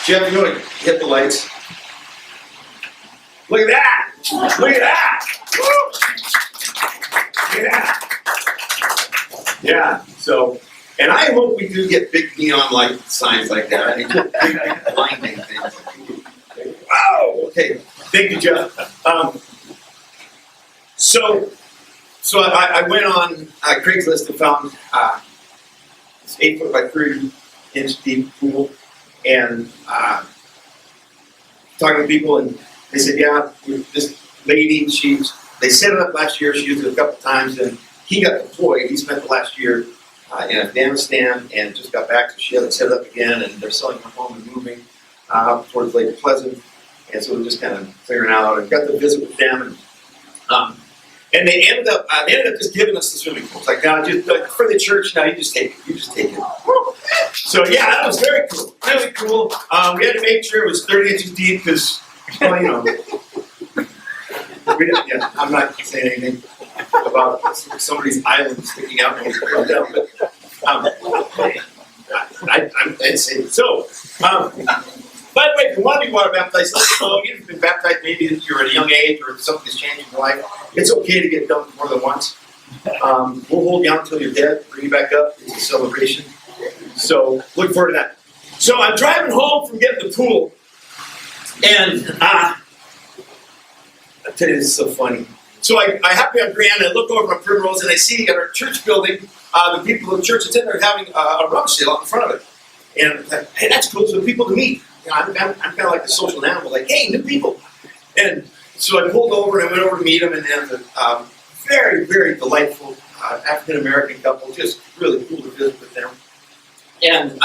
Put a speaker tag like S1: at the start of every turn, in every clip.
S1: Jeff, you want to hit the lights? Look at that! Look at that! Woo! Look at that! Yeah, so, and I hope we do get big neon light signs like that. I mean, big blinding things. Wow! Okay, thank you, Jeff. So I went on Craigslist and found this 8 foot by 30 inch deep pool, and talking to people, and they said, yeah, this lady, they set it up last year, she used it a couple times, and he got deployed. He spent the last year in Afghanistan and just got back, so she hasn't set it up again, and they're selling her home and moving towards Lake Pleasant, and so we're just kind of figuring out, and got to visit with them, and they ended up just giving us the swimming pool. It's like, no, just for the church, now you just take it. You just take it. So yeah, that was very cool. Really cool. We had to make sure it was 30 inches deep because, well, you know, I'm not saying anything about somebody's island sticking out. But I'd say so. By the way, if you want to be water baptized, let us know. You've been baptized maybe you're at a young age or something's changed in your life. It's okay to get dunked more than once. We'll hold you down until you're dead, bring you back up. It's a celebration. So look forward to that. So I'm driving home from getting the pool, and I tell you, this is so funny. So I happen on Grand, I look over on Primrose, and I see at our church building, the people of the church that's in there having a rummage sale out in front of it. And I'm like, hey, that's cool, so people to meet. You know, I'm kind of like a social animal, like, hey, new people. And so I pulled over and I went over to meet them, and then very, very delightful African-American couple, just really cool to visit with them. And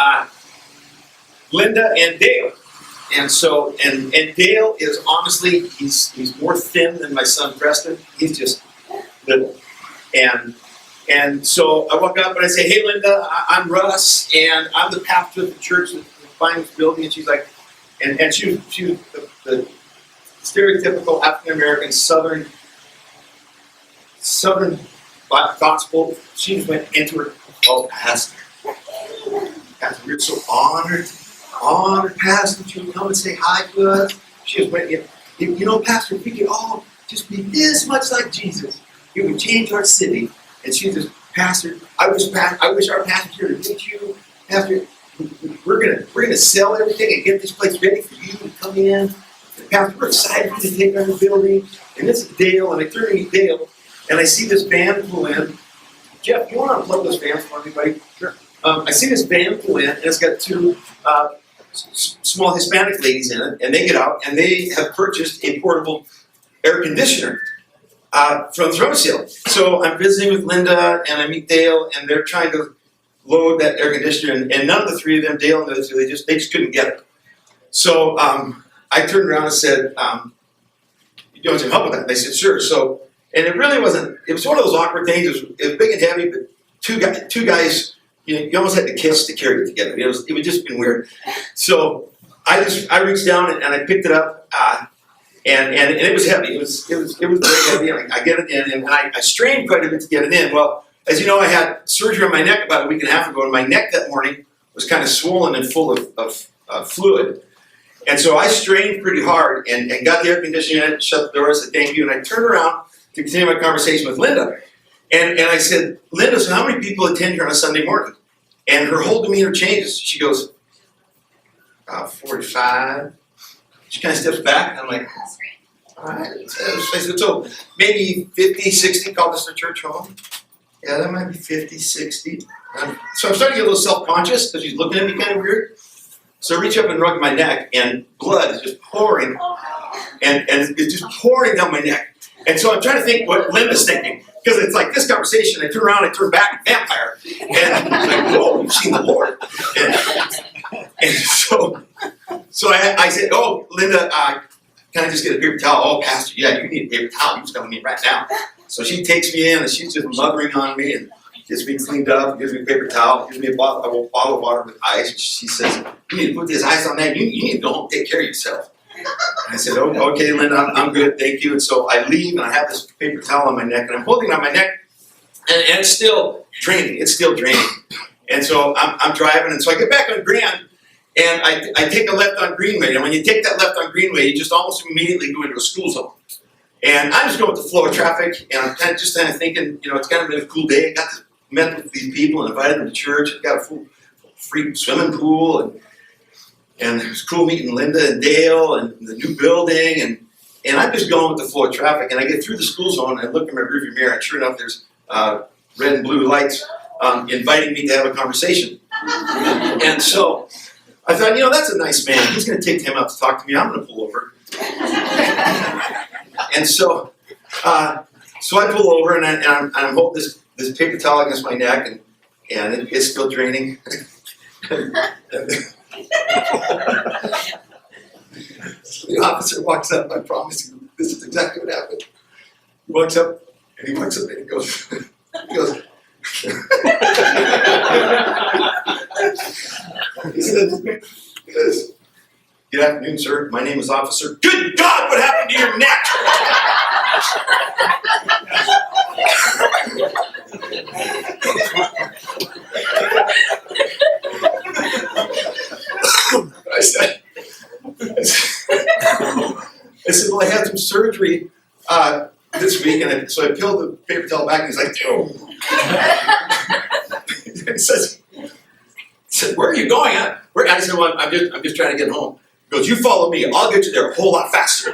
S1: Linda and Dale. And so, and Dale is honestly, he's more thin than my son Preston. He's just little. And so I walk up and I say, hey, Linda, I'm Russ, and I'm the pastor of the church that's buying this building. And she's like, and she was the stereotypical African-American Southern gospel. She just went into her, oh, pastor. Pastor, we're so honored, Pastor, that you would come and say hi to us. She just went, you know, Pastor, if we could all just be this much like Jesus, it would change our city. And she just, Pastor, I wish our pastor here to meet you. Pastor, we're gonna sell everything and get this place ready for you to come in. And Pastor, we're excited for you to take over the building. And this is Dale, and I turn to meet Dale, and I see this van pull in. Jeff, you want to unplug those vans for me, buddy? Sure. I see this van pull in, and it's got two small Hispanic ladies in it, and they get out, and they have purchased a portable air conditioner from the rummage sale. So I'm visiting with Linda, and I meet Dale, and they're trying to load that air conditioner, and none of the three of them, Dale and the other two, they just couldn't get it. So I turned around and said, you want some help with that? They said, sure. So, and it really wasn't, it was one of those awkward things. It was big and heavy, but two guys, you almost had to kiss to carry it together. It was just been weird. So I reached down and I picked it up, and it was heavy. It was very heavy. And I get it in, and I strained quite a bit to get it in. Well, as you know, I had surgery on my neck about a week and a half ago, and my neck that morning was kind of swollen and full of fluid. And so I strained pretty hard and got the air conditioner in, shut the door, I said thank you, and I turned around to continue my conversation with Linda. And I said, Linda, so how many people attend here on a Sunday morning? And her whole demeanor changes. She goes, 45. She kind of steps back, and I'm like, all right. I said, so maybe 50, 60 call this their church home? Yeah, that might be 50, 60. So I'm starting to get a little self-conscious because she's looking at me kind of weird. So I reach up and rub my neck, and blood is just pouring, and it's just pouring down my neck. And so I'm trying to think what Linda's thinking, because it's like this conversation, I turn around, I turn back, vampire. And I'm like, whoa, you've seen the Lord. And so I said, oh, Linda, can I just get a paper towel? Oh, Pastor, yeah, you need a paper towel. You just come to me right now. So she takes me in, and she's just mothering on me, and gets me cleaned up, gives me a paper towel, gives me a bottle of water with ice. And she says, you need to put this ice on that. You need to go home and take care of yourself. And I said, oh, okay, Linda, I'm good, thank you. And so I leave, and I have this paper towel on my neck, and I'm holding it on my neck, and it's still draining. It's still draining. And so I'm driving, and so I get back on Grand, And I take a left on Greenway, and when you take that left on Greenway, you just almost immediately go into a school zone. And I'm just going with the flow of traffic, and I'm kind of thinking, it's kind of been a cool day. I met with these people and invited them to church. I got a full free swimming pool, and it was cool meeting Linda and Dale and the new building, and I'm just going with the flow of traffic. And I get through the school zone, and I look in my rearview mirror, and sure enough, there's red and blue lights inviting me to have a conversation. And so I thought, that's a nice man. He's going to take time out to talk to me. I'm going to pull over. And so I pull over, and I'm holding this paper towel against my neck, and it's still draining. So the officer walks up. I promise you, this is exactly what happened. He walks up, and he goes, he says, "Good afternoon, sir. My name is Officer." Good God, what happened to your neck? I said, well, I had some surgery this week, and so I peeled the paper towel back, and he's like, "Oh." He said, "Where are you going?" I said, "Well, I'm just trying to get home." He goes, "You follow me. I'll get you there a whole lot faster."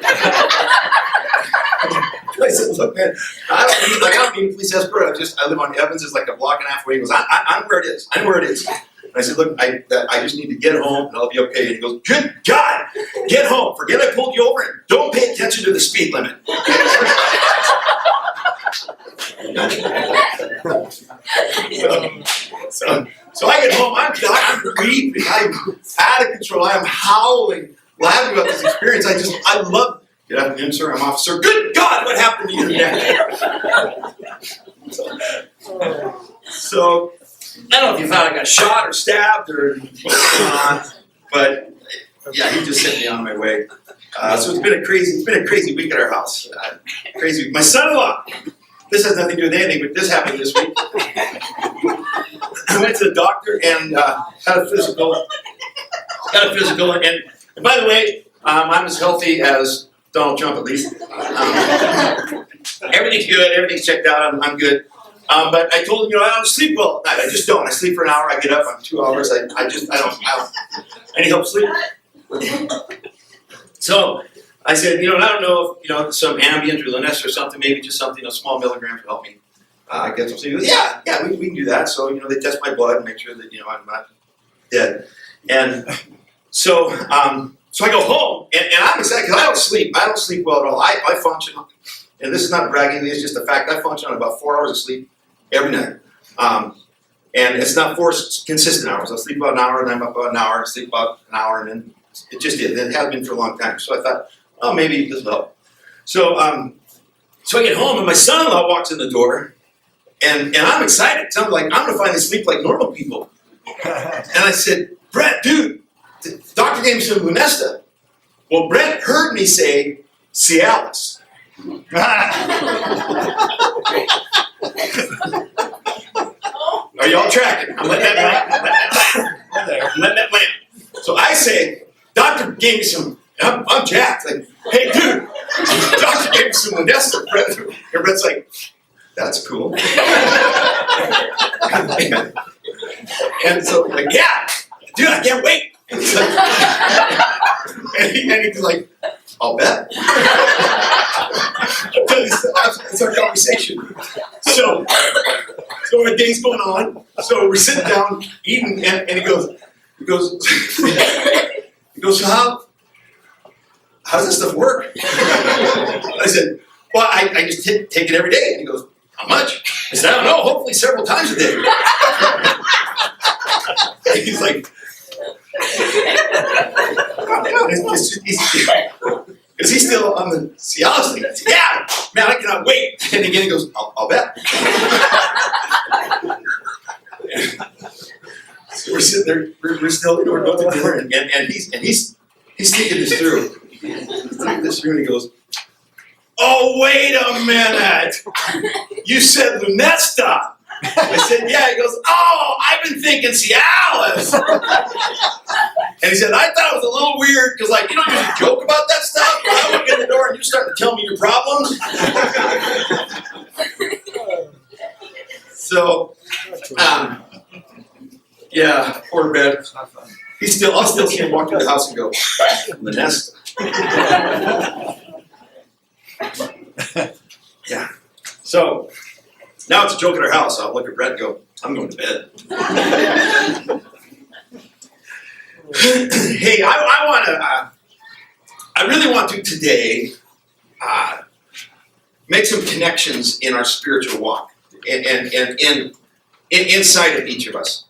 S1: I said, "Look, man, I don't need a police escort. I live on Evans. It's like a block and a half away." He goes, "I'm where it is. I know where it is." And I said, "Look, I just need to get home, and I'll be okay." And he goes, "Good God, get home. Forget I pulled you over, and don't pay attention to the speed limit." So I get home, I'm weeping, I'm out of control, I'm howling, laughing about this experience. I love, "Good afternoon, sir, I'm Officer." Good God, what happened to your neck? So, I don't know if you thought I got shot or stabbed or what's going on, but yeah, he just sent me on my way. So it's been a crazy week at our house. Crazy week. My son-in-law. This has nothing to do with anything, but this happened this week. I went to the doctor and had a physical. And by the way, I'm as healthy as Donald Trump, at least. Everything's good. Everything's checked out. I'm good. But I told him, I don't sleep well at night. I just don't. I sleep for an hour. I get up. I'm 2 hours. I don't. I need help sleep. So I said, I don't know if, some Ambien or Lunesta or something, maybe just something, a small milligram to help me get some sleep. He goes, yeah, we can do that. So, they test my blood and make sure that, I'm not dead. And so I go home, and I'm excited because I don't sleep. I don't sleep well at all. I function, and this is not bragging, it's just a fact, I function on about 4 hours of sleep every night. And it's not 4 consistent hours. I'll sleep about an hour, and then I'm up about an hour, sleep about an hour, and then it just did. It has been for a long time. So I thought, oh, maybe this will help. So I get home, and my son-in-law walks in the door, and I'm excited. Because I'm like, I'm going to finally sleep like normal people. And I said, "Brett, dude, the doctor gave me some Lunesta." Well, Brett heard me say Cialis. Are y'all tracking? I'm letting that land. So I say, "Doctor gave me some," I'm jacked. Like, "Hey, dude, doctor gave me some Lunesta." And Brett's like, "That's cool." And so I'm like, "Yeah, dude, I can't wait." And he's like, and he's like, "I'll bet." It's our conversation. So our day's going on. So we're sitting down eating, and he goes, "So how does this stuff work?" I said, "Well, I just take it every day." And he goes, "How much?" I said, "I don't know, hopefully several times a day." And he's like, is he still on the Cialis thing? I said, "Yeah, man, I cannot wait." And again he goes, I'll bet." So we're sitting there, we're still, we're going to dinner, and he's thinking this through. He's thinking this through, and he goes, "Oh, wait a minute. You said Lunesta." I said, yeah. He goes, oh, I've been thinking Cialis. And he said, I thought it was a little weird because, like, you don't usually joke about that stuff. But I walk in the door and you start to tell me your problems. So, yeah, poor Ben. I'll still see him walk through the house and go, the nest. Yeah. So, now it's a joke at our house. I'll look at Brett and go, I'm going to bed. Hey, I really want to today make some connections in our spiritual walk and inside of each of us.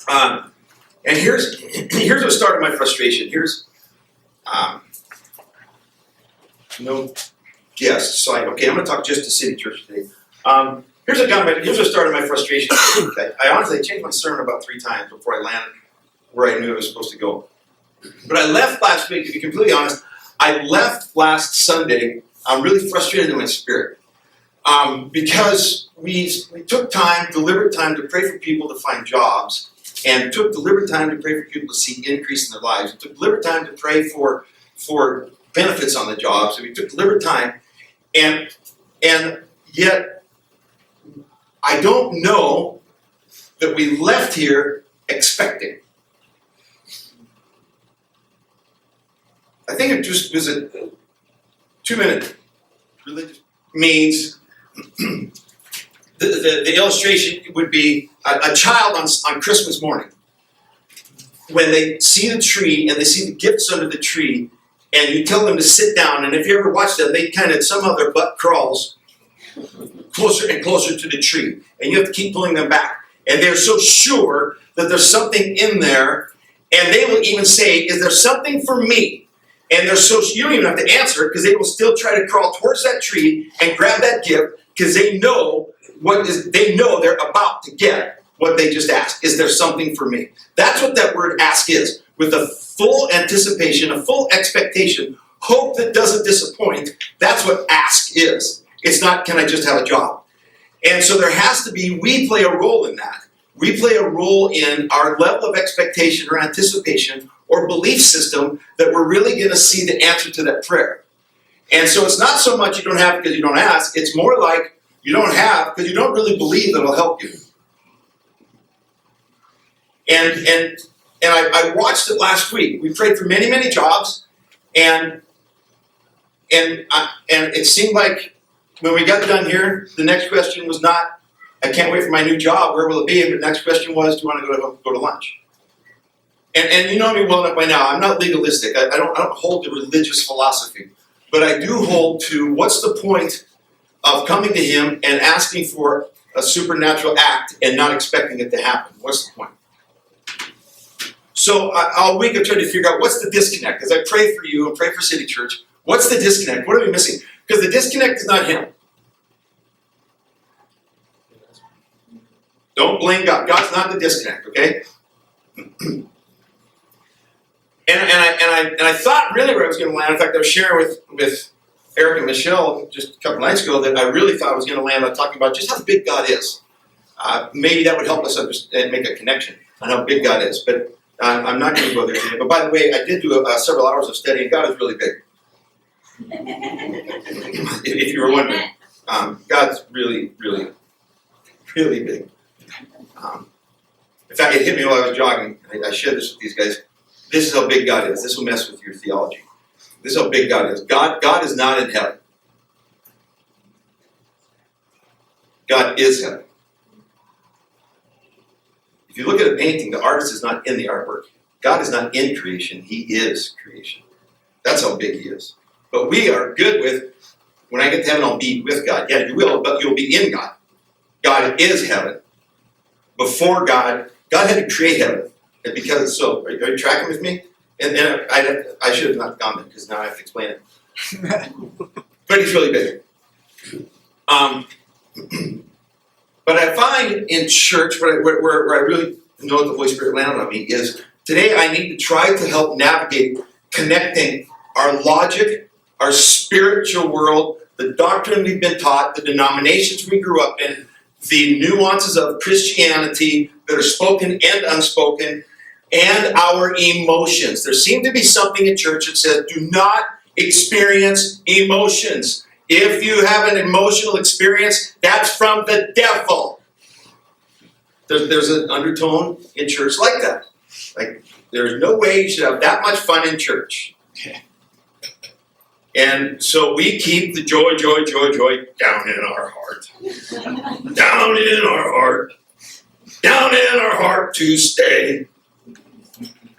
S1: And here's what started my frustration. Here's no guests. So okay, I'm going to talk just to City Church today. Here's what started my frustration. I honestly changed my sermon about 3 times before I landed where I knew I was supposed to go. But I left last week, to be completely honest, I left last Sunday. I'm really frustrated in my spirit because we took deliberate time to pray for people to find jobs, and took deliberate time to pray for people to see increase in their lives. We took deliberate time to pray for benefits on the jobs. So we took deliberate time, and yet I don't know that we left here expecting. I think it just was a 2-minute religious means. The illustration would be a child on Christmas morning. When they see the tree and they see the gifts under the tree, and you tell them to sit down, and if you ever watch them, they somehow their butt crawls closer and closer to the tree, and you have to keep pulling them back. And they're so sure that there's something in there, and they will even say, is there something for me? And you don't even have to answer, because they will still try to crawl towards that tree and grab that gift, because they know they're about to get what they just asked. Is there something for me? That's what that word ask is. With a full anticipation, a full expectation, hope that doesn't disappoint. That's what ask is. It's not, can I just have a job? And so we play a role in that. We play a role in our level of expectation or anticipation or belief system that we're really going to see the answer to that prayer. And so it's not so much you don't have because you don't ask. It's more like you don't have because you don't really believe that it'll help you. And I watched it last week. We prayed for many, many jobs, and it seemed like when we got done here, the next question was not, I can't wait for my new job, where will it be? And the next question was, do you want to go to lunch? And you know me well enough by now, I'm not legalistic. I don't hold to religious philosophy. But I do hold to what's the point of coming to him and asking for a supernatural act and not expecting it to happen? What's the point? So all week I've tried to figure out what's the disconnect. As I pray for you and pray for City Church, what's the disconnect? What are we missing? Because the disconnect is not him. Don't blame God. God's not the disconnect, okay? And I thought really where I was going to land. In fact, I was sharing with Eric and Michelle just a couple nights ago that I really thought I was going to land on talking about just how big God is. Maybe that would help us understand, make a connection on how big God is. But I'm not going to go there today. But by the way, I did do several hours of study, and God is really big. If you were wondering, God's really, really, really big. In fact, it hit me while I was jogging. I shared this with these guys. This is how big God is. This will mess with your theology. This is how big God is. God is not in heaven. God is heaven. If you look at a painting, the artist is not in the artwork. God is not in creation. He is creation. That's how big he is. But we are good with, when I get to heaven, I'll be with God. Yeah, you will, but you'll be in God. God is heaven. Before God had to create heaven. And because so, are you tracking with me? And I should have not gone there because now I have to explain it. But he's really big. But I find in church where I really know the Holy Spirit landed on me is today I need to try to help navigate connecting our logic, our spiritual world, the doctrine we've been taught, the denominations we grew up in, the nuances of Christianity that are spoken and unspoken, and our emotions. There seems to be something in church that says, do not experience emotions. If you have an emotional experience, that's from the devil. There's an undertone in church like that. Like, there's no way you should have that much fun in church. And so we keep the joy down in our heart. Down in our heart. Down in our heart to stay.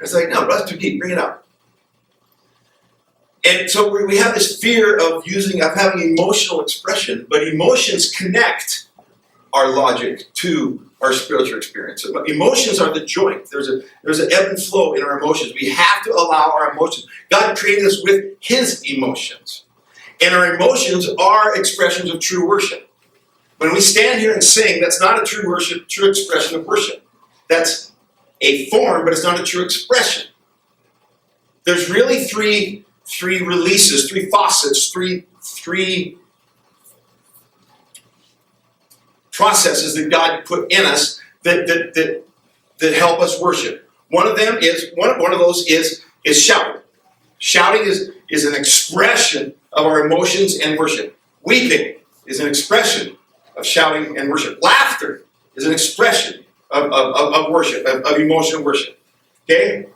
S1: It's like, no, that's too deep. Bring it up. And so we have this fear of having emotional expression, but emotions connect our logic to our spiritual experience. Emotions are the joint. There's an ebb and flow in our emotions. We have to allow our emotions. God created us with His emotions. And our emotions are expressions of true worship. When we stand here and sing, that's not a true expression of worship. That's a form, but it's not a true expression. There's really three releases, three faucets, three processes that God put in us that help us worship. One of those is shouting. Shouting is an expression of our emotions and worship. Weeping is an expression of shouting and worship. Laughter is an expression of worship, of emotion and worship. Okay?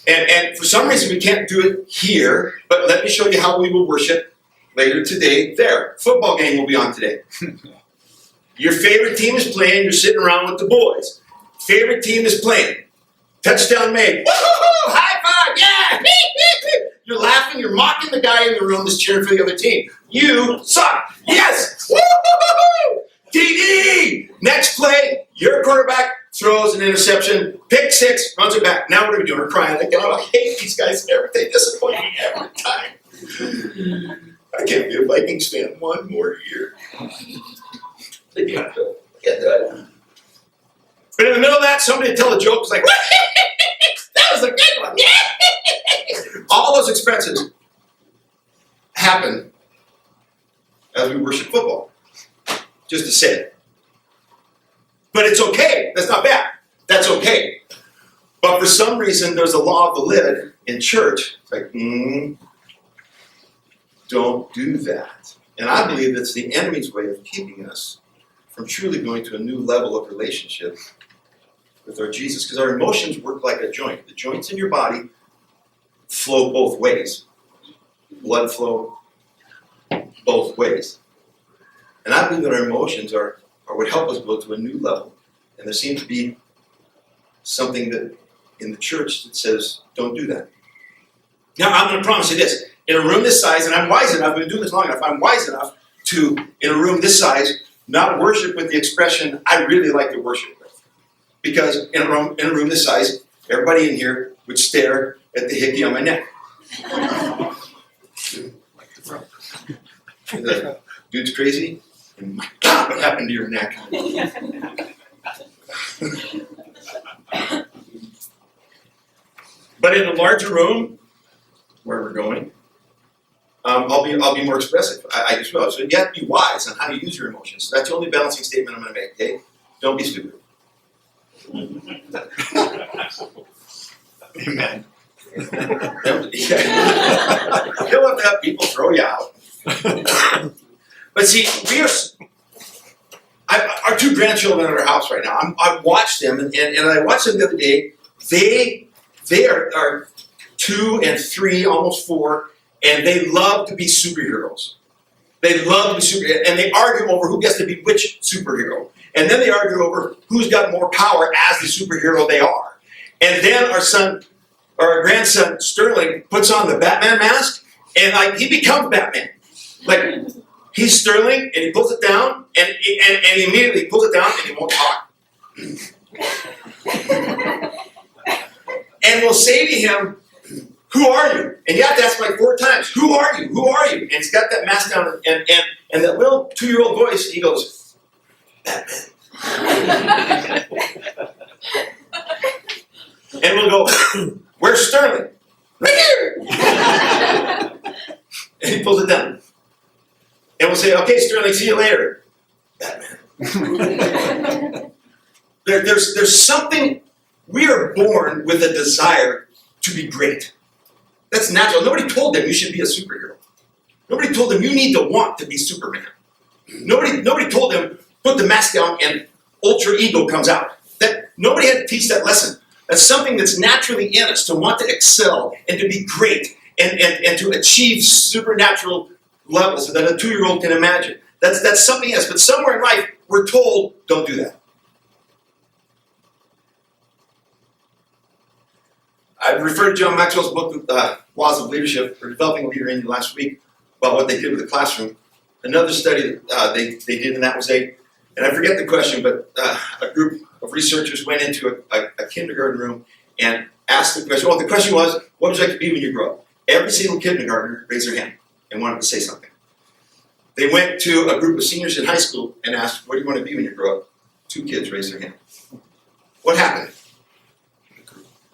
S1: And for some reason we can't do it here, but let me show you how we will worship later today there. Football game will be on today. Your favorite team is playing, you're sitting around with the boys. Favorite team is playing. Touchdown made. Woo-hoo-hoo! High five! Yeah! You're laughing, you're mocking the guy in the room that's cheering for the other team. You suck! Yes! Woo-hoo-hoo! TD! Next play, your quarterback throws an interception, pick six, runs it back. Now what are we doing? We're crying. Like, I hate these guys. They disappoint me every time. I can't be a Vikings fan one more year. They can't do it. But in the middle of that, somebody would tell a joke. It's like, that was a good one. All those expressions happen as we worship football. Just to say it. But it's okay. That's not bad. That's okay. But for some reason, there's a law of the lid in church. It's like, don't do that. And I believe that's the enemy's way of keeping us from truly going to a new level of relationship with our Jesus. Because our emotions work like a joint. The joints in your body flow both ways. Blood flow both ways. And I believe that our emotions are what help us go to a new level. And there seems to be something that in the church that says, don't do that. Now, I'm going to promise you this. In a room this size, and I'm wise enough, I've been doing this long enough, I'm wise enough to, in a room this size, not worship with the expression I really like to worship with. Because in a room this size, everybody in here would stare at the hickey on my neck. Dude's crazy. And my God, what happened to your neck? But in a larger room, where we're going, I'll be more expressive. I just will. So you have to be wise on how you use your emotions. That's the only balancing statement I'm going to make. Okay, don't be stupid. Amen. You'll have to have people throw you out. But see, our two grandchildren at our house right now. I watched them, and I watched them the other day. They are 2 and 3, almost 4, and they love to be superheroes. They love to be superheroes, and they argue over who gets to be which superhero. And then they argue over who's got more power as the superhero they are. And then our grandson Sterling puts on the Batman mask, and he becomes Batman. Like, he's Sterling, and he pulls it down, and he immediately pulls it down, and he won't talk. And we'll say to him, who are you? And you have to ask him like 4 times, who are you? Who are you? And he's got that mask down, and that little 2-year-old voice, he goes, Batman. And we'll go, where's Sterling? Right here. And he pulls it down. And we'll say, okay, Sterling, see you later. Batman. There's something, we are born with a desire to be great. That's natural. Nobody told them you should be a superhero. Nobody told them you need to want to be Superman. Nobody told them put the mask down and ultra ego comes out. Nobody had to teach that lesson. That's something that's naturally in us, to want to excel and to be great and to achieve supernatural levels that a 2-year-old can imagine. That's something else. But somewhere in life, we're told, don't do that. I referred to John Maxwell's book, Laws of Leadership, or Developing a Leader in last week, about what they did with the classroom. Another study they did, and that was and I forget the question, but a group of researchers went into a kindergarten room and asked the question. Well, the question was, what would you like to be when you grow up? Every single kindergartner raised their hand and wanted to say something. They went to a group of seniors in high school and asked, what do you want to be when you grow up? 2 kids raised their hand. What happened?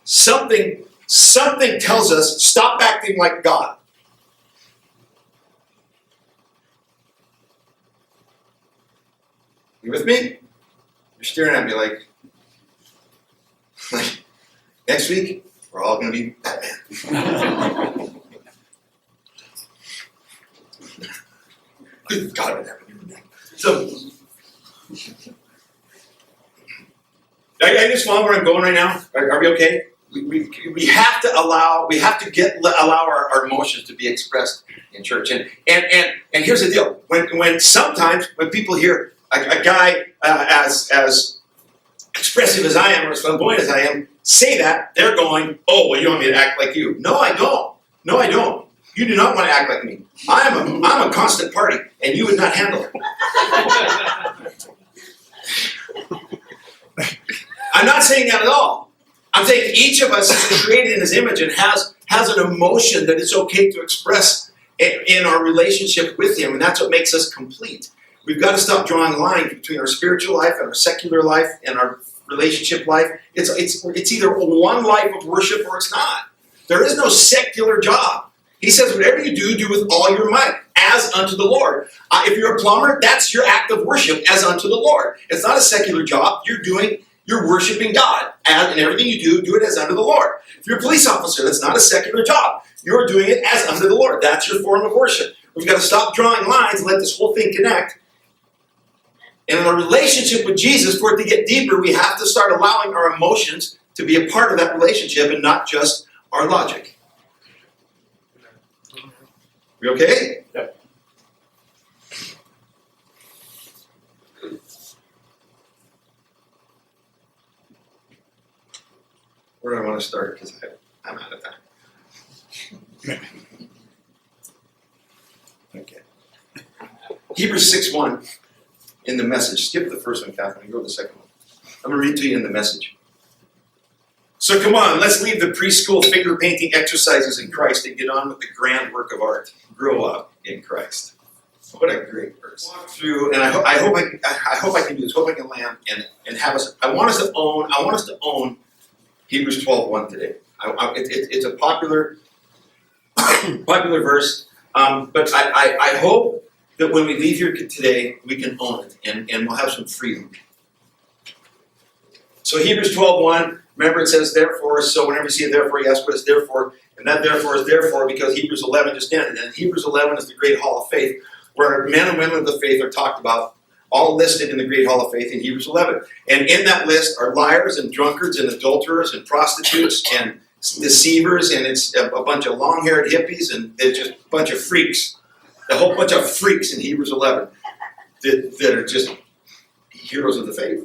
S1: Something tells us, stop acting like God. You with me? You're staring at me like next week, we're all going to be Batman. God would never do that. So, I just follow where I'm going right now. Are we okay? We have to allow our emotions to be expressed in church. And here's the deal. When sometimes when people hear a guy as expressive as I am, or as flamboyant as I am, say that, they're going, oh, well, you want me to act like you. No, I don't. No, I don't. You do not want to act like me. I'm a constant party, and you would not handle it. I'm not saying that at all. I'm saying each of us is created in his image and has an emotion that it's okay to express in our relationship with him, and that's what makes us complete. We've got to stop drawing lines between our spiritual life and our secular life and our relationship life. It's either one life of worship or it's not. There is no secular job. He says, whatever you do, do with all your might, as unto the Lord. If you're a plumber, that's your act of worship, as unto the Lord. It's not a secular job. You're worshiping God. And everything you do it as unto the Lord. If you're a police officer, that's not a secular job. You're doing it as unto the Lord. That's your form of worship. We've got to stop drawing lines and let this whole thing connect. And in our relationship with Jesus, for it to get deeper, we have to start allowing our emotions to be a part of that relationship and not just our logic. We okay?
S2: Yep.
S1: Where do I want to start? Because I'm out of time. Okay. Hebrews 6:1 in the Message. Skip the first one, Catherine, and go to the second one. I'm going to read to you in the Message. So come on, let's leave the preschool finger painting exercises in Christ and get on with the grand work of art. Grow up in Christ. What a great verse. Walk through, and I hope I can do this. Hope I can land and have us. I want us to own Hebrews 12:1 today. It's a popular verse, but I hope that when we leave here today, we can own it and we'll have some freedom. So Hebrews 12:1. Remember, it says therefore. So whenever you see a therefore, you ask what is therefore, and that therefore is therefore because Hebrews 11 just ended. And Hebrews 11 is the great hall of faith, where men and women of the faith are talked about, all listed in the great hall of faith in Hebrews 11. And in that list are liars and drunkards and adulterers and prostitutes and deceivers, and it's a bunch of long-haired hippies, and it's just a bunch of freaks. A whole bunch of freaks in Hebrews 11 that are just heroes of the faith.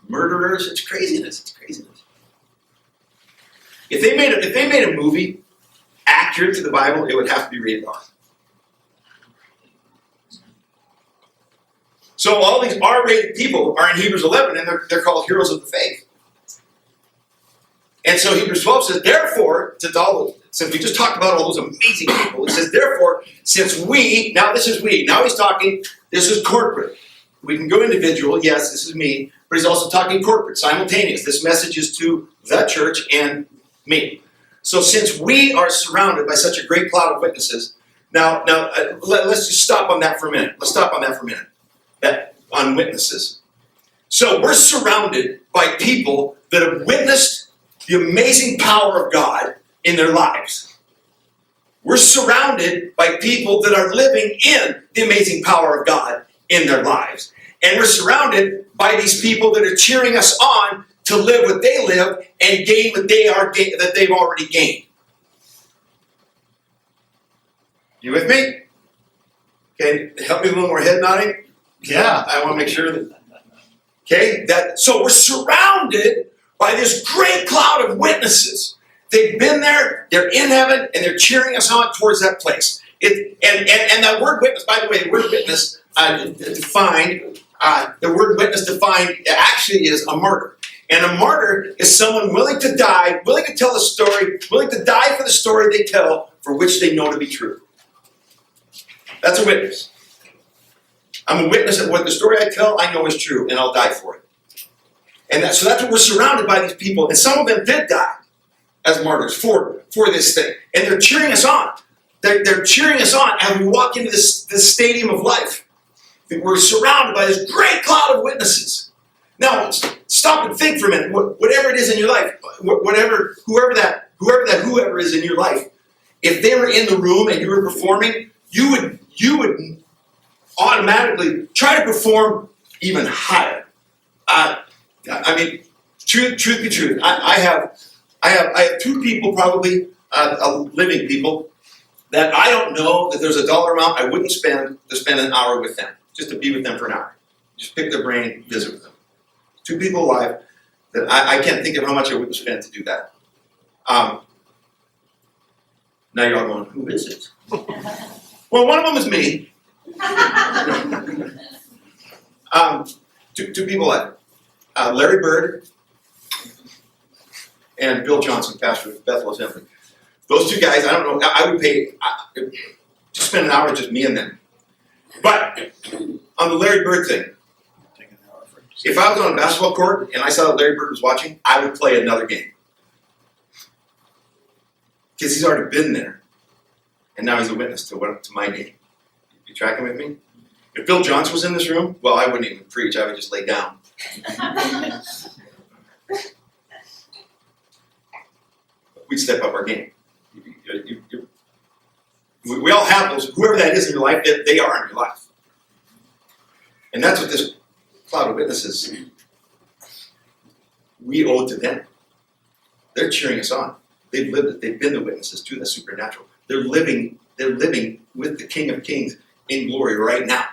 S1: Murderers, it's craziness. It's craziness. If they made a movie accurate to the Bible, it would have to be rated R. So all these R-rated people are in Hebrews 11, and they're called heroes of the faith. And so Hebrews 12 says, therefore, since we just talked about all those amazing people, it says, therefore, since we, now this is we, now he's talking, this is corporate. We can go individual, yes, this is me, but he's also talking corporate, simultaneous. This message is to the church and me. So since we are surrounded by such a great cloud of witnesses, now let's just stop on that for a minute. Let's stop on that for a minute. That on witnesses. So we're surrounded by people that have witnessed the amazing power of God in their lives. We're surrounded by people that are living in the amazing power of God in their lives. And we're surrounded by these people that are cheering us on to live what they live and gain what that they've already gained. You with me? Okay, help me with a little more head nodding.
S2: Yeah.
S1: I want to make sure that. Okay, so we're surrounded by this great cloud of witnesses. They've been there, they're in heaven, and they're cheering us on towards that place. And that word witness, by the way, the word witness defined actually is a martyr. And a martyr is someone willing to die, willing to tell a story, willing to die for the story they tell, for which they know to be true. That's a witness. I'm a witness of what the story I tell I know is true, and I'll die for it. And so that's what we're surrounded by, these people. And some of them did die as martyrs for this thing. And they're cheering us on. They're cheering us on as we walk into this stadium of life. We're surrounded by this great cloud of witnesses. Now, stop and think for a minute. Whatever it is in your life, whoever is in your life, if they were in the room and you were performing, you would automatically try to perform even higher. Truth be true, I have two people probably, living people, that I don't know that there's a dollar amount I wouldn't spend to spend an hour with them, just to be with them for an hour. Just pick their brain, visit with them. Two people alive that I can't think of how much I wouldn't spend to do that. Now you're all going, who is it? Well, one of them is me. Two people alive. Larry Bird and Bill Johnson, pastor of Bethel Assembly. Those two guys, I don't know, I would pay to spend an hour with just me and them. But on the Larry Bird thing, if I was on a basketball court and I saw that Larry Bird was watching, I would play another game. Because he's already been there. And now he's a witness to my game. You tracking with me? If Bill Johnson was in this room, well, I wouldn't even preach. I would just lay down. We'd step up our game. We all have those. Whoever that is in your life, they are in your life. And that's what this cloud of witnesses, we owe to them. They're cheering us on. They've lived it. They've been the witnesses to the supernatural. They're living with the King of Kings in glory right now.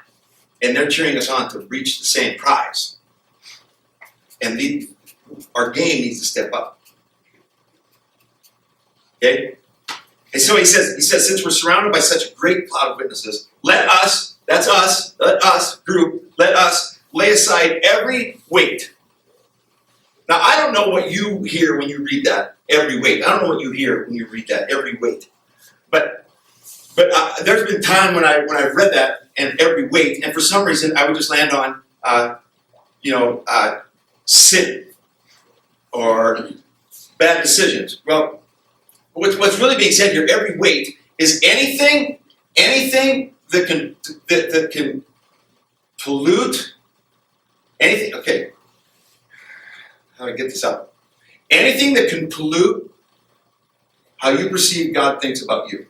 S1: And they're cheering us on to reach the same prize. And our game needs to step up. Okay? And so he says, since we're surrounded by such a great cloud of witnesses, let us lay aside every weight. Now, I don't know what you hear when you read that, every weight. I don't know what you hear when you read that, every weight. But there's been time when I've read that, and every weight, and for some reason I would just land on, sin or bad decisions. Well, what's really being said here, every weight, is anything that can pollute anything. Okay, how do I get this out? Anything that can pollute how you perceive God thinks about you.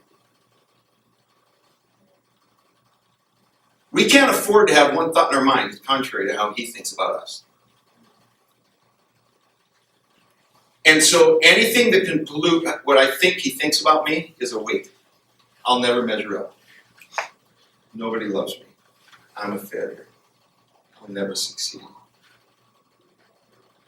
S1: We can't afford to have one thought in our mind that's contrary to how He thinks about us. And so anything that can pollute what I think He thinks about me is a weight. I'll never measure up. Nobody loves me. I'm a failure. I'll never succeed.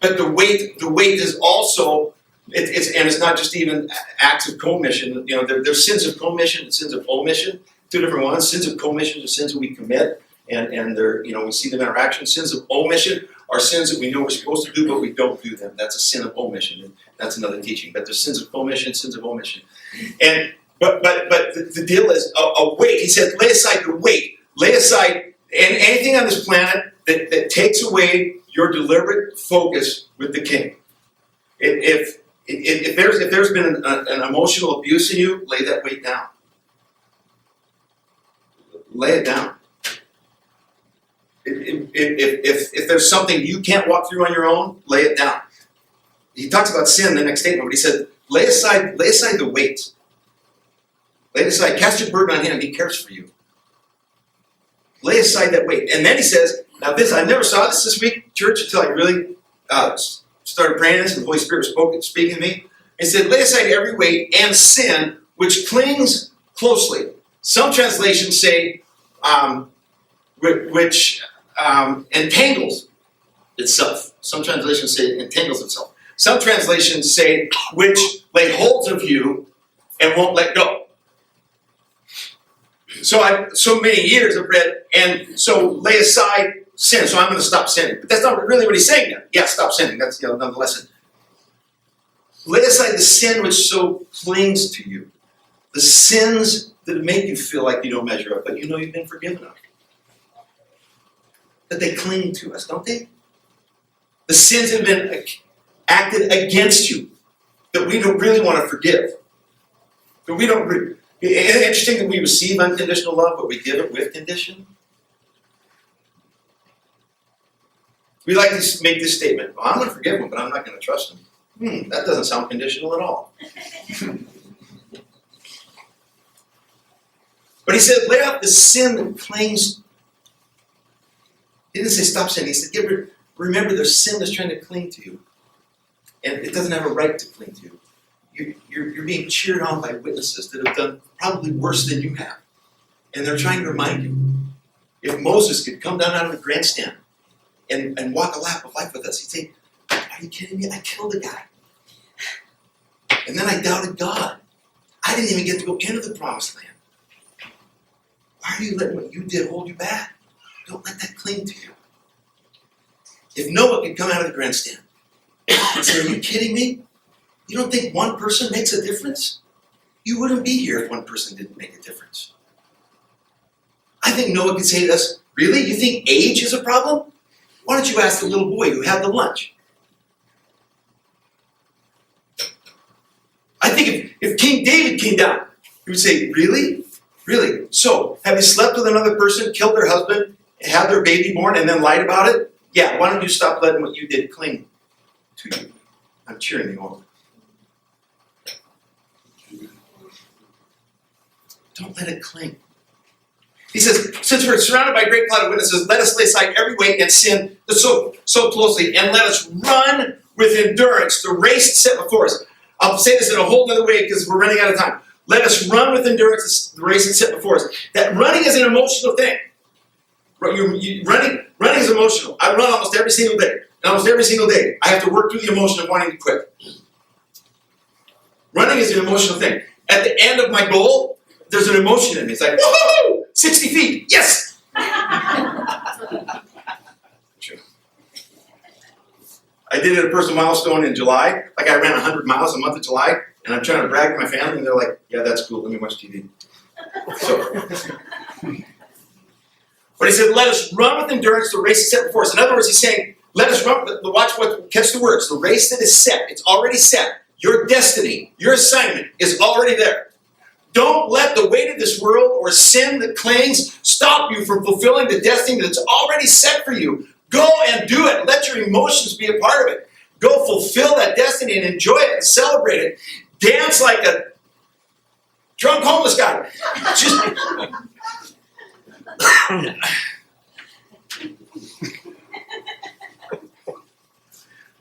S1: But the weight is also, it's not just even acts of commission. You know, there's sins of commission and sins of omission. Two different ones. Sins of commission are sins that we commit, and they're, we see them in our actions. Sins of omission are sins that we know we're supposed to do, but we don't do them. That's a sin of omission, and that's another teaching. But there's sins of commission, sins of omission. And but the deal is a weight. He said, lay aside the weight. Lay aside anything on this planet that takes away your deliberate focus with the King. If there's been an emotional abuse in you, lay that weight down. Lay it down. if there's something you can't walk through on your own, lay it down. He talks about sin in the next statement, but he said, lay aside the weight. Lay it aside, cast your burden on him, he cares for you. Lay aside that weight. And then he says, now this, I never saw this week, church, until I really started praying this and the Holy Spirit was speaking to me. He said, lay aside every weight and sin which clings closely. Some translations say, which entangles itself. Some translations say entangles itself. Some translations say, which lay holds of you and won't let go. So many years I've read, and so lay aside sin. So I'm going to stop sinning. But that's not really what he's saying there. Yeah, stop sinning. That's another lesson. Lay aside the sin which so clings to you. The sins that make you feel like you don't measure up, but you know you've been forgiven of. That they cling to us, don't they? The sins that have been acted against you that we don't really want to forgive. That we don't. Isn't it interesting that we receive unconditional love, but we give it with condition? We like to make this statement, well, I'm going to forgive him, but I'm not going to trust him. That doesn't sound conditional at all. But he said, lay out the sin that clings. He didn't say stop sinning. He said, remember there's sin that's trying to cling to you. And it doesn't have a right to cling to you. You're being cheered on by witnesses that have done probably worse than you have. And they're trying to remind you. If Moses could come down out of the grandstand and walk a lap of life with us, he'd say, are you kidding me? I killed a guy. And then I doubted God. I didn't even get to go into the promised land. Why are you letting what you did hold you back? Don't let that cling to you. If Noah could come out of the grandstand and say, are you kidding me? You don't think one person makes a difference? You wouldn't be here if one person didn't make a difference. I think Noah could say to us, really? You think age is a problem? Why don't you ask the little boy who had the lunch? I think if King David came down, he would say, really? Really? So, have you slept with another person, killed their husband, had their baby born, and then lied about it? Yeah, why don't you stop letting what you did cling to you? I'm cheering you on. Don't let it cling. He says, since we're surrounded by a great cloud of witnesses, let us lay aside every weight and sin that so closely, and let us run with endurance the race set before us. I'll say this in a whole other way because we're running out of time. Let us run with endurance the race that's set before us. That running is an emotional thing. Running is emotional. I run almost every single day. And almost every single day, I have to work through the emotion of wanting to quit. Running is an emotional thing. At the end of my goal, there's an emotion in me. It's like, woohoo! 60 feet, yes! I did it a personal milestone in July. Like I ran 100 miles a month of July, and I'm trying to brag to my family, and they're like, yeah, that's cool, let me watch TV. But he said, let us run with endurance the race is set before us. In other words, he's saying, let us run, catch the words, the race that is set, it's already set. Your destiny, your assignment is already there. Don't let the weight of this world or sin that clings stop you from fulfilling the destiny that's already set for you. Go and do it. Let your emotions be a part of it. Go fulfill that destiny and enjoy it and celebrate it. Dance like a drunk homeless guy.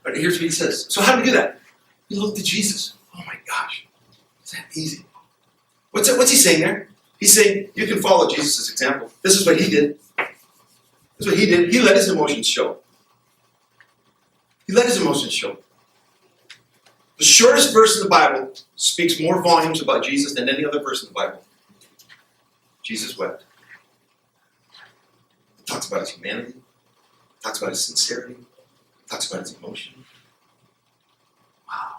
S1: But here's what he says. So how do we do that? We look to Jesus. Oh my gosh. Is that easy? What's he saying there? He's saying you can follow Jesus' example. This is what he did. This is what he did. He let his emotions show. He let his emotions show. The shortest verse in the Bible speaks more volumes about Jesus than any other verse in the Bible. Jesus wept. It talks about his humanity. It talks about his sincerity. It talks about his emotion. Wow.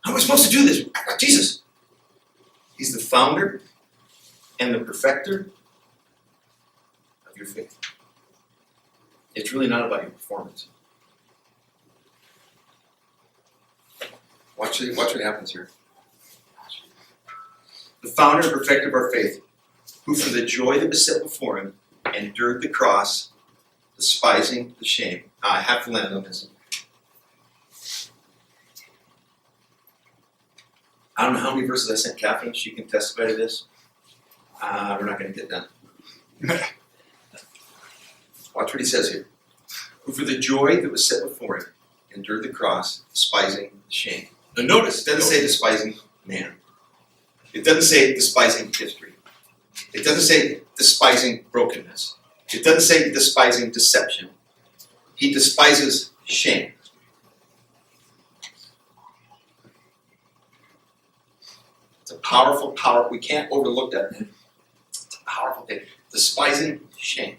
S1: How am I supposed to do this? I got Jesus. He's the founder and the perfecter of your faith. It's really not about your performance. Watch what happens here. The founder and perfecter of our faith, who for the joy that was set before him endured the cross, despising the shame. Now, I have to land on this. I don't know how many verses I sent Catherine. She can testify to this. We're not going to get done. Watch what he says here. Who for the joy that was set before him endured the cross, despising the shame. Now notice, it doesn't say despising man. It doesn't say despising history. It doesn't say despising brokenness. It doesn't say despising deception. He despises shame. It's a powerful power. We can't overlook that. It's a powerful thing. Despising shame.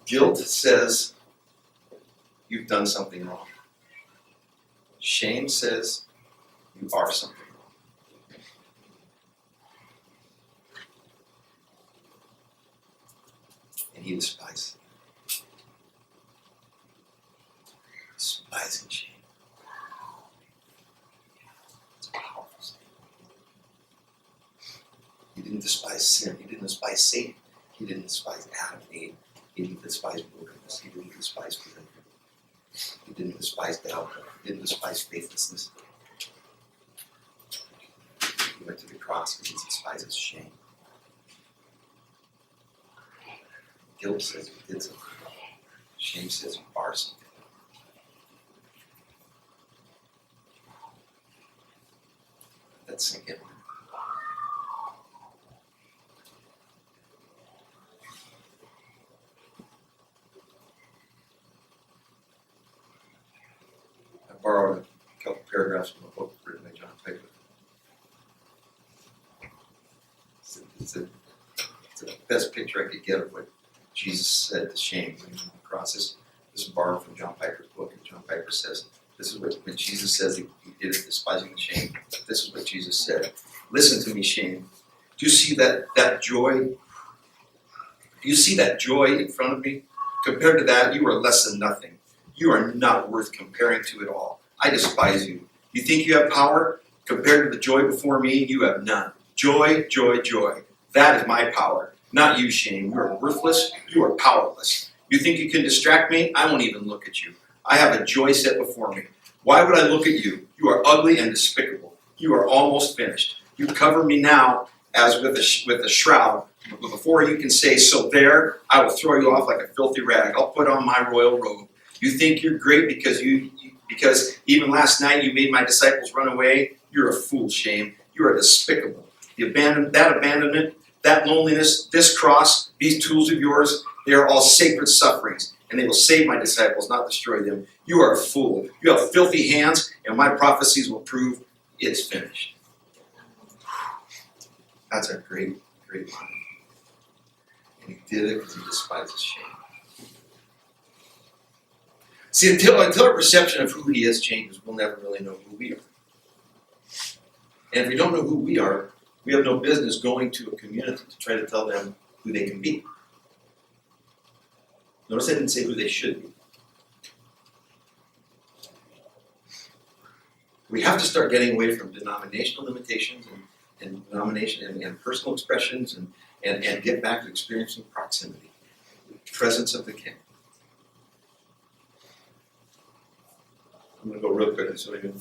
S1: Guilt says you've done something wrong. Shame says you are something wrong. And he despises it. Despising shame. It's a powerful statement. He didn't despise sin. He didn't despise Satan. He didn't despise Adam and Eve. He didn't despise brokenness. He didn't despise failure. He didn't despise doubt. He didn't despise faithlessness. He went to the cross because he despises shame. Guilt says you did something wrong. Shame says you are something wrong. Let's sink in. Borrowed a couple paragraphs from a book written by John Piper. It's the best picture I could get of what Jesus said to shame when he went on the cross. This is borrowed from John Piper's book, and John Piper says, this is what when Jesus says he did it, despising the shame. This is what Jesus said. Listen to me, shame. Do you see that joy? Do you see that joy in front of me? Compared to that, you are less than nothing. You are not worth comparing to at all. I despise you. You think you have power? Compared to the joy before me, you have none. Joy, joy, joy. That is my power. Not you, shame. You are worthless. You are powerless. You think you can distract me? I won't even look at you. I have a joy set before me. Why would I look at you? You are ugly and despicable. You are almost finished. You cover me now as with a shroud. But before you can say, so there, I will throw you off like a filthy rag. I'll put on my royal robe. You think you're great because even last night you made my disciples run away? You're a fool, shame. You are despicable. That abandonment, that loneliness, this cross, these tools of yours, they are all sacred sufferings, and they will save my disciples, not destroy them. You are a fool. You have filthy hands, and my prophecies will prove it's finished. That's a great, great line. And he did it because he despises shame. See, until our perception of who he is changes, we'll never really know who we are. And if we don't know who we are, we have no business going to a community to try to tell them who they can be. Notice I didn't say who they should be. We have to start getting away from denominational limitations and denomination and personal expressions and get back to experiencing proximity, the presence of the King. I'm going to go real quickly so I can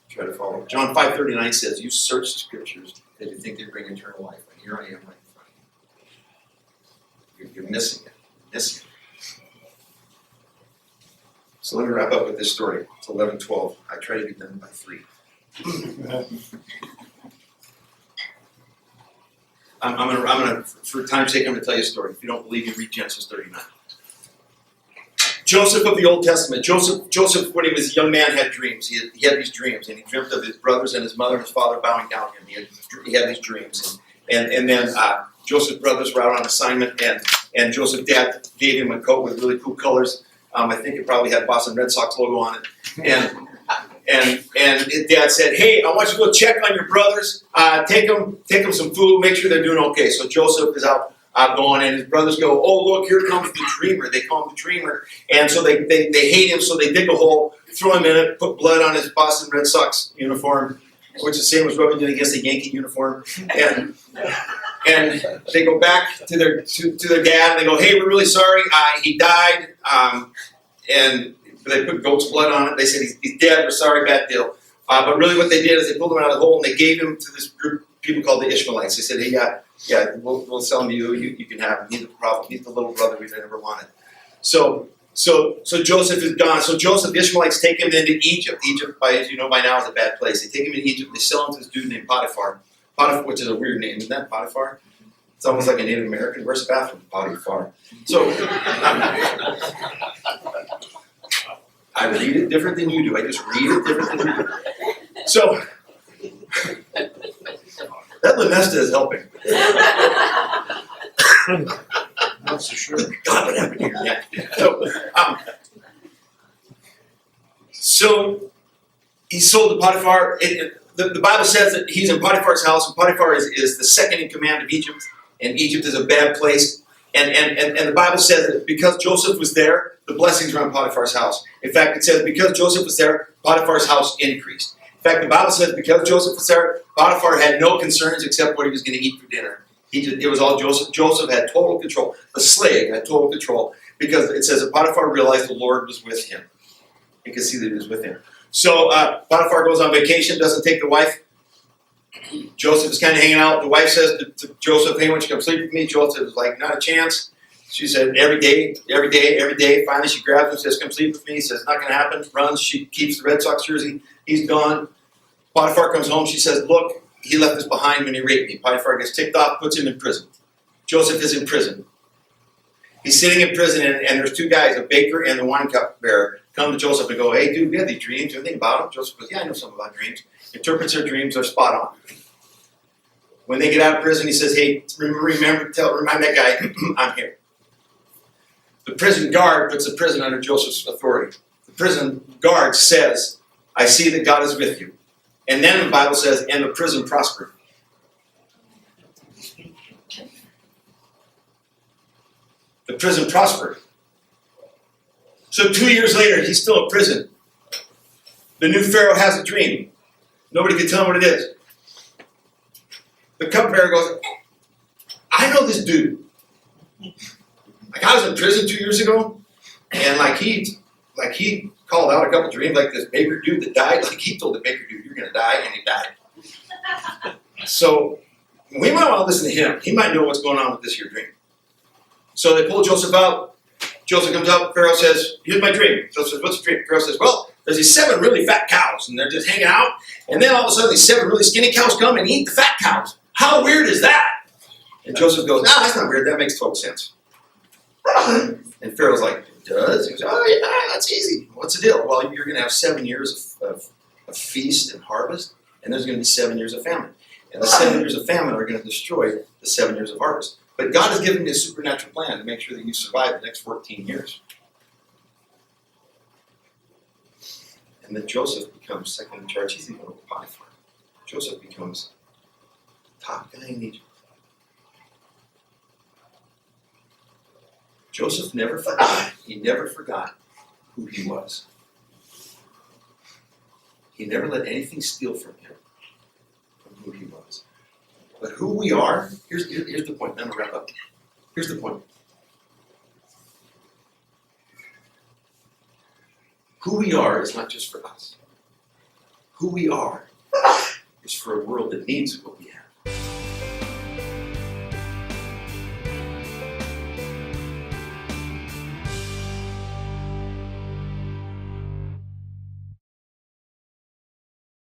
S1: try to follow. John 5:39 says, you search the scriptures that you think they bring eternal life. And here I am right in front of you. You're missing it. You're missing it. So let me wrap up with this story. It's 11:12. I try to be done by 3. I'm gonna, for time's sake, I'm going to tell you a story. If you don't believe me, read Genesis 39. Joseph of the Old Testament. Joseph, when he was a young man, had dreams. He had these dreams, and he dreamt of his brothers and his mother and his father bowing down to him. He had these dreams, and then Joseph's brothers were out on assignment, and Joseph's dad gave him a coat with really cool colors. I think it probably had Boston Red Sox logo on it, and his dad said, "Hey, I want you to go check on your brothers. Take them some food. Make sure they're doing okay." So Joseph is out going, and his brothers go, "Oh, look, here comes the dreamer." They call him the dreamer, and so they hate him. So they dig a hole, throw him in it, put blood on his Boston Red Sox uniform, which is the same as rubbing it against a Yankee uniform. And they go back to their dad and they go, hey, we're really sorry. He died. And they put goat's blood on it. They said, he's dead. We're sorry, bad deal. But really what they did is they pulled him out of the hole and they gave him to this group of people called the Ishmaelites. They said, hey, yeah, we'll sell him to you. You can have him. He's the problem. He's the little brother we never wanted. So Joseph is gone. So Joseph, the Ishmaelites take him into Egypt. Egypt, as you know by now, is a bad place. They take him to Egypt. They sell him to this dude named Potiphar. Potiphar, which is a weird name, isn't that Potiphar? It's almost like a Native American. Where's the bathroom? Potiphar. So I read it different than you do. I just read it different than you do. So that Lanesta is helping.
S2: Not so sure.
S1: God, what happened here? Yeah. So he's sold to Potiphar. The Bible says that he's in Potiphar's house, and Potiphar is the second in command of Egypt, and Egypt is a bad place. And the Bible says that because Joseph was there, the blessings were on Potiphar's house. In fact, it says because Joseph was there, Potiphar's house increased. In fact, the Bible says because Joseph was there, Potiphar had no concerns except what he was going to eat for dinner. It was all Joseph. Joseph had total control. The slave had total control because it says that Potiphar realized the Lord was with him. You can see that he was with him. So Potiphar goes on vacation, doesn't take the wife. Joseph is kind of hanging out. The wife says to Joseph, hey, why don't you come sleep with me? Joseph is like, not a chance. She said, every day. Finally, she grabs him and says, come sleep with me. He says, not going to happen. Runs. She keeps the Red Sox jersey. He's gone. Potiphar comes home. She says, look, he left us behind when he raped me. Potiphar gets ticked off, puts him in prison. Joseph is in prison. He's sitting in prison, and there's two guys, a baker and the wine cup bearer, come to Joseph and go, hey, dude, we have these dreams. Anything about them? Joseph goes, yeah, I know something about dreams. Interprets their dreams. They're spot on. When they get out of prison, he says, hey, remind that guy, I'm here. The prison guard puts the prison under Joseph's authority. The prison guard says, I see that God is with you. And then the Bible says, and the prison prospered. The prison prospered. So 2 years later, he's still in prison. The new Pharaoh has a dream. Nobody can tell him what it is. The cupbearer goes, I know this dude. Like I was in prison 2 years ago, and he called out a couple dreams, like this baker dude that died. Like he told the baker dude, you're gonna die, and he died. So we might want to listen to him. He might know what's going on with this here dream. So they pull Joseph out. Joseph comes up. Pharaoh says, here's my dream. Joseph says, what's the dream? Pharaoh says, well, there's these 7 really fat cows, and they're just hanging out. And then all of a sudden, these 7 really skinny cows come and eat the fat cows. How weird is that? And Joseph goes, no, that's not weird. That makes total sense. And Pharaoh's like, it does? He goes, oh, yeah, that's easy. What's the deal? Well, you're going to have 7 years of feast and harvest, and there's going to be 7 years of famine. And the 7 years of famine are going to destroy the 7 years of harvest. But God has given me a supernatural plan to make sure that you survive the next 14 years. And then Joseph becomes second in charge. He's even over Potiphar. Joseph becomes top guy in Egypt. Joseph never forgot. He never forgot who he was. He never let anything steal from him, from who he was. But who we are, here's the point. I'm going to wrap up. Here's the point. Who we are is not just for us. Who we are is for a world that needs what we have.